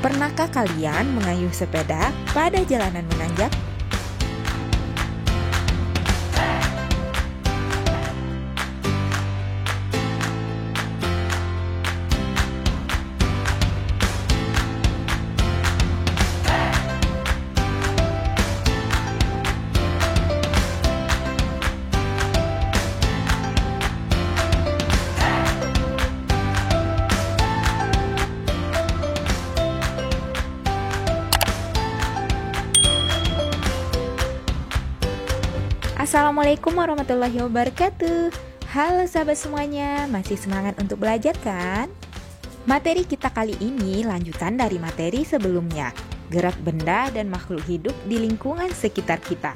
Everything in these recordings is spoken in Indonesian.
Pernahkah kalian mengayuh sepeda pada jalanan menanjak? Assalamualaikum warahmatullahi wabarakatuh. Halo sahabat semuanya, masih semangat untuk belajar kan? Materi kita kali ini lanjutan dari materi sebelumnya, gerak benda dan makhluk hidup di lingkungan sekitar kita.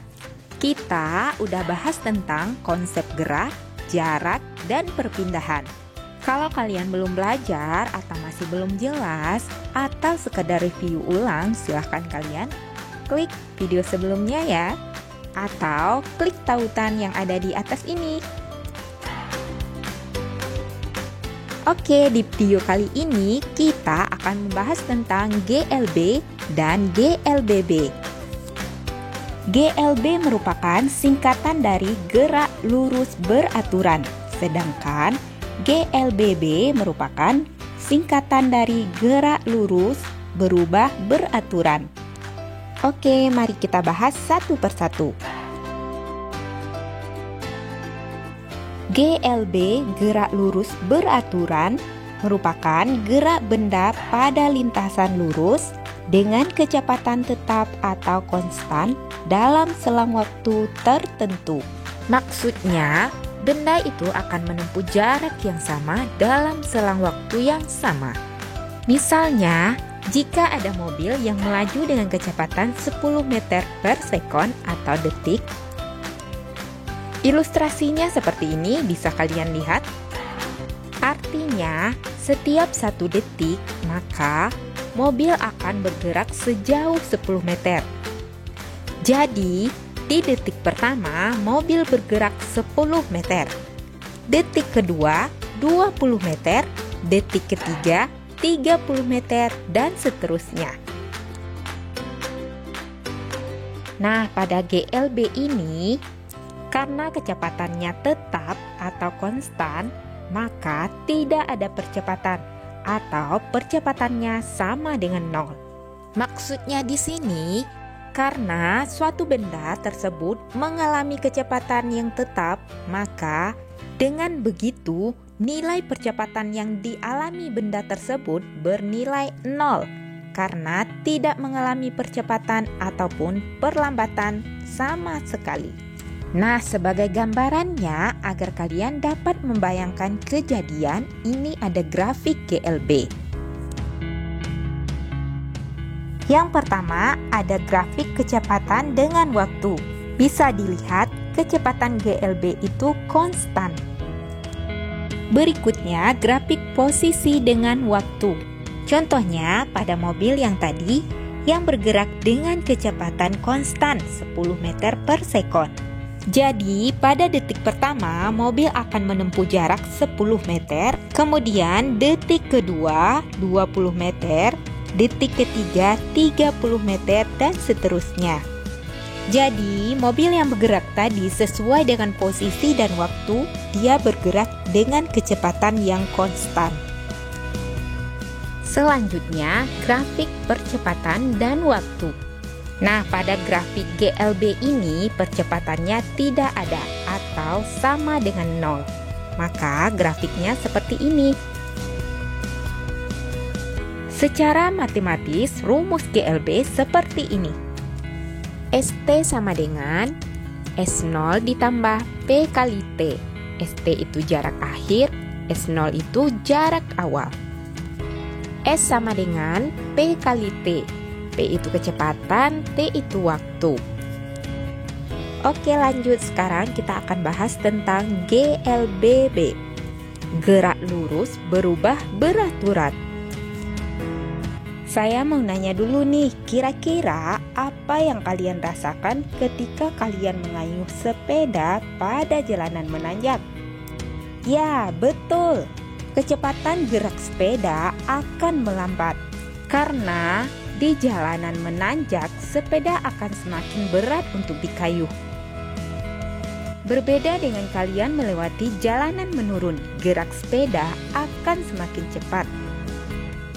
Kita udah bahas tentang konsep gerak, jarak, dan perpindahan. Kalau kalian belum belajar atau masih belum jelas atau sekedar review ulang, silahkan kalian klik video sebelumnya ya, atau klik tautan yang ada di atas ini. Oke, di video kali ini kita akan membahas tentang GLB dan GLBB. GLB merupakan singkatan dari gerak lurus beraturan, sedangkan GLBB merupakan singkatan dari gerak lurus berubah beraturan. Oke, mari kita bahas satu persatu. GLB, gerak lurus beraturan, merupakan gerak benda pada lintasan lurus dengan kecepatan tetap atau konstan dalam selang waktu tertentu. Maksudnya, benda itu akan menempuh jarak yang sama dalam selang waktu yang sama. Misalnya, jika ada mobil yang melaju dengan kecepatan 10 meter per sekon atau detik, ilustrasinya seperti ini bisa kalian lihat. Artinya, setiap 1 detik, maka mobil akan bergerak sejauh 10 meter. Jadi, di detik pertama, mobil bergerak 10 meter. Detik kedua, 20 meter. Detik ketiga, 30 meter, dan seterusnya. Nah, pada GLB ini, karena kecepatannya tetap atau konstan, maka tidak ada percepatan atau percepatannya sama dengan 0. Maksudnya di sini, karena suatu benda tersebut mengalami kecepatan yang tetap, maka dengan begitu nilai percepatan yang dialami benda tersebut bernilai 0 karena tidak mengalami percepatan ataupun perlambatan sama sekali. Nah, sebagai gambarannya agar kalian dapat membayangkan kejadian, ini ada grafik GLB. Yang pertama ada grafik kecepatan dengan waktu. Bisa dilihat kecepatan GLB itu konstan. Berikutnya grafik posisi dengan waktu. Contohnya pada mobil yang tadi yang bergerak dengan kecepatan konstan 10 meter per sekon. Jadi pada detik pertama mobil akan menempuh jarak 10 meter, kemudian detik kedua 20 meter, detik ketiga 30 meter, dan seterusnya. Jadi, mobil yang bergerak tadi sesuai dengan posisi dan waktu, dia bergerak dengan kecepatan yang konstan. Selanjutnya, grafik percepatan dan waktu. Nah, pada grafik GLB ini percepatannya tidak ada atau sama dengan 0. Maka grafiknya seperti ini. Secara matematis, rumus GLB seperti ini. ST sama dengan S0 ditambah P kali T. ST itu jarak akhir, S0 itu jarak awal. S sama dengan P kali T. P itu kecepatan, T itu waktu. Oke, lanjut. Sekarang kita akan bahas tentang GLBB. Gerak lurus berubah beraturan. Saya mau nanya dulu nih, kira-kira apa yang kalian rasakan ketika kalian mengayuh sepeda pada jalanan menanjak? Ya, betul. Kecepatan gerak sepeda akan melambat. Karena di jalanan menanjak, sepeda akan semakin berat untuk dikayuh. Berbeda dengan kalian melewati jalanan menurun, gerak sepeda akan semakin cepat.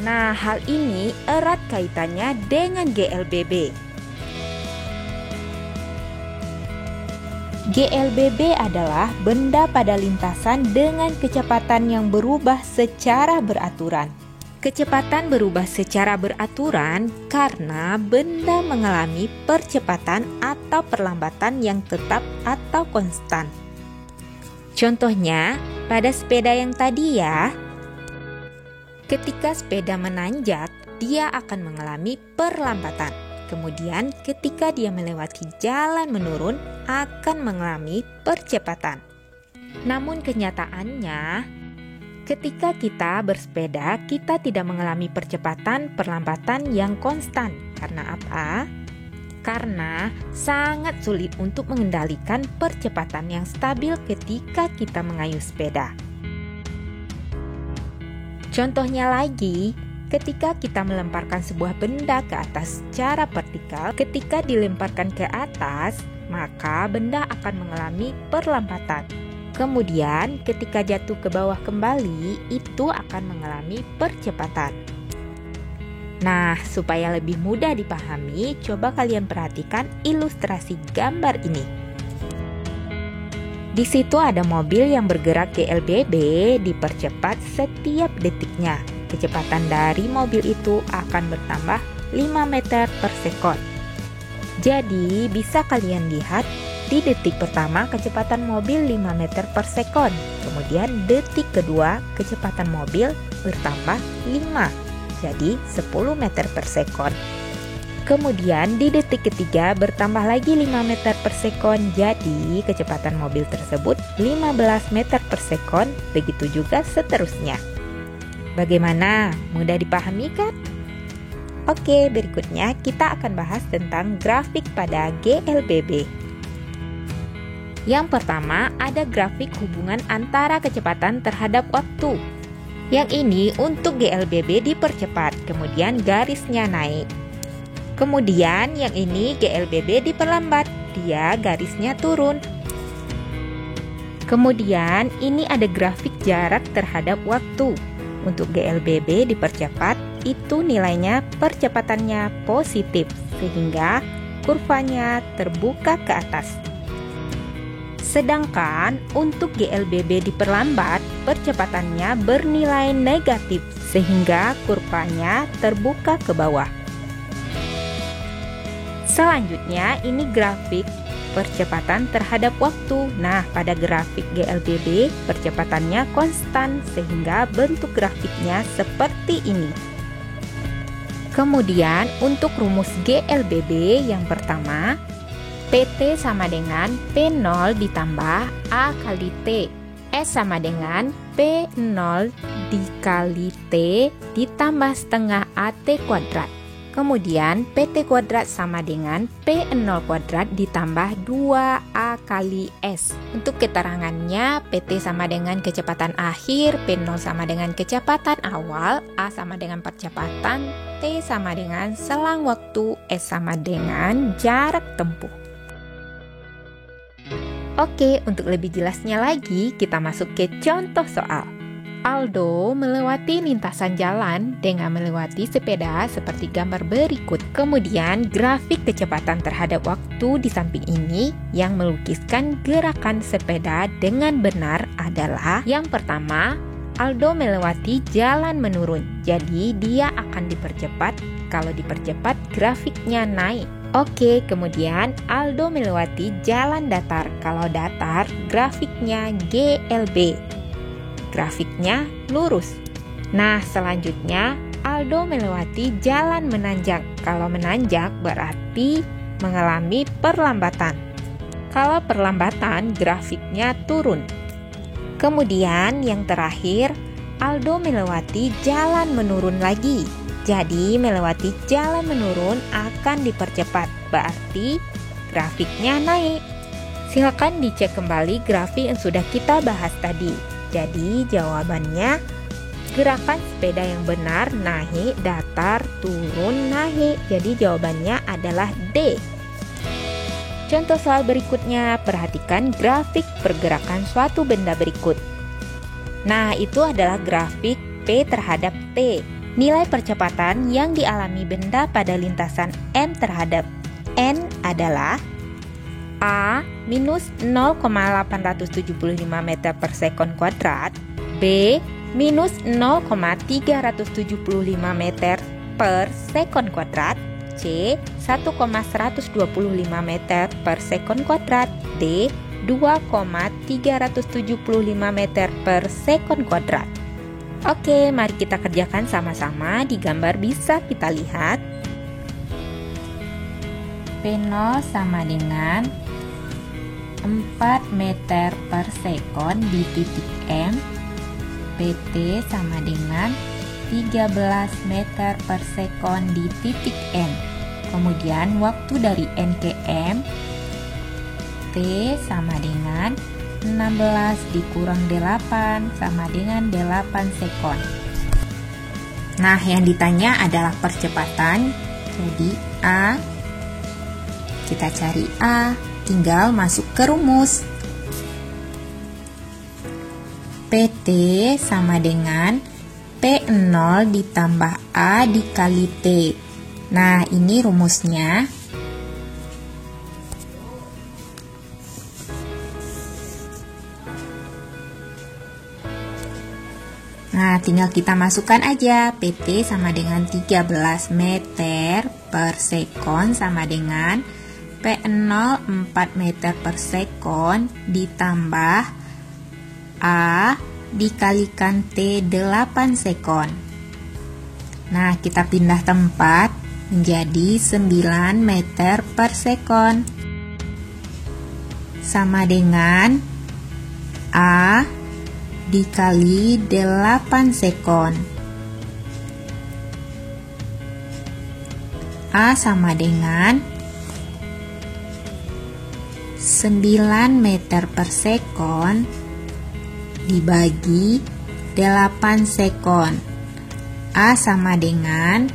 Nah, hal ini erat kaitannya dengan GLBB. GLBB adalah benda pada lintasan dengan kecepatan yang berubah secara beraturan. Kecepatan berubah secara beraturan karena benda mengalami percepatan atau perlambatan yang tetap atau konstan. Contohnya, pada sepeda yang tadi ya. Ketika sepeda menanjak, dia akan mengalami perlambatan. Kemudian ketika dia melewati jalan menurun, akan mengalami percepatan. Namun kenyataannya, ketika kita bersepeda, kita tidak mengalami percepatan perlambatan yang konstan. Karena apa? Karena sangat sulit untuk mengendalikan percepatan yang stabil ketika kita mengayuh sepeda. Contohnya lagi, ketika kita melemparkan sebuah benda ke atas secara vertikal, ketika dilemparkan ke atas, maka benda akan mengalami perlambatan. Kemudian ketika jatuh ke bawah kembali, itu akan mengalami percepatan. Nah, supaya lebih mudah dipahami, coba kalian perhatikan ilustrasi gambar ini. Di situ ada mobil yang bergerak GLBB dipercepat setiap detiknya. Kecepatan dari mobil itu akan bertambah 5 meter per sekon. Jadi, bisa kalian lihat di detik pertama kecepatan mobil 5 meter per sekon. Kemudian detik kedua kecepatan mobil bertambah 5, jadi 10 meter per sekon. Kemudian di detik ketiga bertambah lagi 5 meter per sekon, jadi kecepatan mobil tersebut 15 meter per sekon, begitu juga seterusnya. Bagaimana? Mudah dipahami kan? Oke, berikutnya kita akan bahas tentang grafik pada GLBB. Yang pertama, ada grafik hubungan antara kecepatan terhadap waktu. Yang ini untuk GLBB dipercepat, kemudian garisnya naik. Kemudian yang ini GLBB diperlambat, dia garisnya turun. Kemudian ini ada grafik jarak terhadap waktu. Untuk GLBB dipercepat, itu nilainya percepatannya positif, sehingga kurvanya terbuka ke atas. Sedangkan untuk GLBB diperlambat, percepatannya bernilai negatif sehingga kurvanya terbuka ke bawah. Selanjutnya ini grafik percepatan terhadap waktu. Nah, pada grafik GLBB percepatannya konstan sehingga bentuk grafiknya seperti ini. Kemudian untuk rumus GLBB yang pertama, PT sama dengan P0 ditambah A kali T. S sama dengan P0 dikali T ditambah setengah AT kuadrat. Kemudian PT kuadrat sama dengan P0 kuadrat ditambah 2A kali S. Untuk keterangannya, PT sama dengan kecepatan akhir, P0 sama dengan kecepatan awal, A sama dengan percepatan, T sama dengan selang waktu, S sama dengan jarak tempuh. Oke, untuk lebih jelasnya lagi, kita masuk ke contoh soal. Aldo melewati lintasan jalan dengan melewati sepeda seperti gambar berikut. Kemudian, grafik kecepatan terhadap waktu di samping ini yang melukiskan gerakan sepeda dengan benar adalah yang pertama, Aldo melewati jalan menurun. Jadi, dia akan dipercepat. Kalau dipercepat, grafiknya naik. Oke, kemudian Aldo melewati jalan datar. Kalau datar, grafiknya GLB. Grafiknya lurus. Nah, selanjutnya Aldo melewati jalan menanjak. Kalau menanjak berarti mengalami perlambatan. Kalau perlambatan, grafiknya turun. Kemudian yang terakhir, Aldo melewati jalan menurun lagi. Jadi, melewati jalan menurun akan dipercepat, berarti grafiknya naik. Silakan dicek kembali grafik yang sudah kita bahas tadi. Jadi, jawabannya Gerakan sepeda yang benar, naik, datar, turun, naik. Jadi jawabannya adalah D. Contoh soal berikutnya, perhatikan grafik pergerakan suatu benda berikut. Nah, itu adalah grafik P terhadap T. Nilai percepatan yang dialami benda pada lintasan M terhadap N adalah A minus 0,875 meter per sekon kuadrat, B minus 0,375 meter per sekon kuadrat, C 1,125 meter per sekon kuadrat, D 2,375 meter per sekon kuadrat. Oke, mari kita kerjakan sama-sama. Di gambar bisa kita lihat P0 sama dengan 4 meter per sekon di titik M, PT sama dengan 13 meter per sekon di titik N. Kemudian waktu dari N ke M, T sama dengan 16 dikurang 8 sama dengan 8 sekon. Nah, yang ditanya adalah percepatan. Jadi A, kita cari A, tinggal masuk ke rumus. PT sama dengan P0 ditambah A dikali T. Nah, ini rumusnya. Nah, tinggal kita masukkan aja. PT sama dengan 13 meter per sekon sama dengan P0 4 meter per sekon ditambah A dikalikan T 8 sekon. Nah, kita pindah tempat menjadi 9 meter per sekon sama dengan A dikali 8 sekon. A sama dengan 9 meter per sekon dibagi 8 sekon. A sama dengan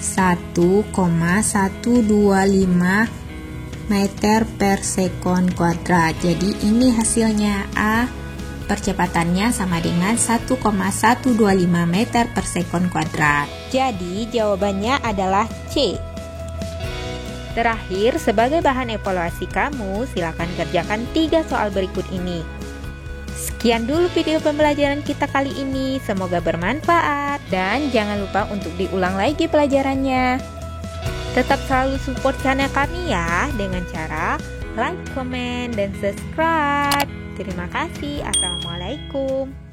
1,125 meter per sekon kuadrat. Jadi ini hasilnya. A percepatannya sama dengan 1,125 meter per sekon kuadrat. Jadi jawabannya adalah C. Terakhir, sebagai bahan evaluasi kamu, silakan kerjakan 3 soal berikut ini. Sekian dulu video pembelajaran kita kali ini. Semoga bermanfaat. Dan jangan lupa untuk diulang lagi pelajarannya. Tetap selalu support channel kami ya, dengan cara like, comment, dan subscribe. Terima kasih. Assalamualaikum.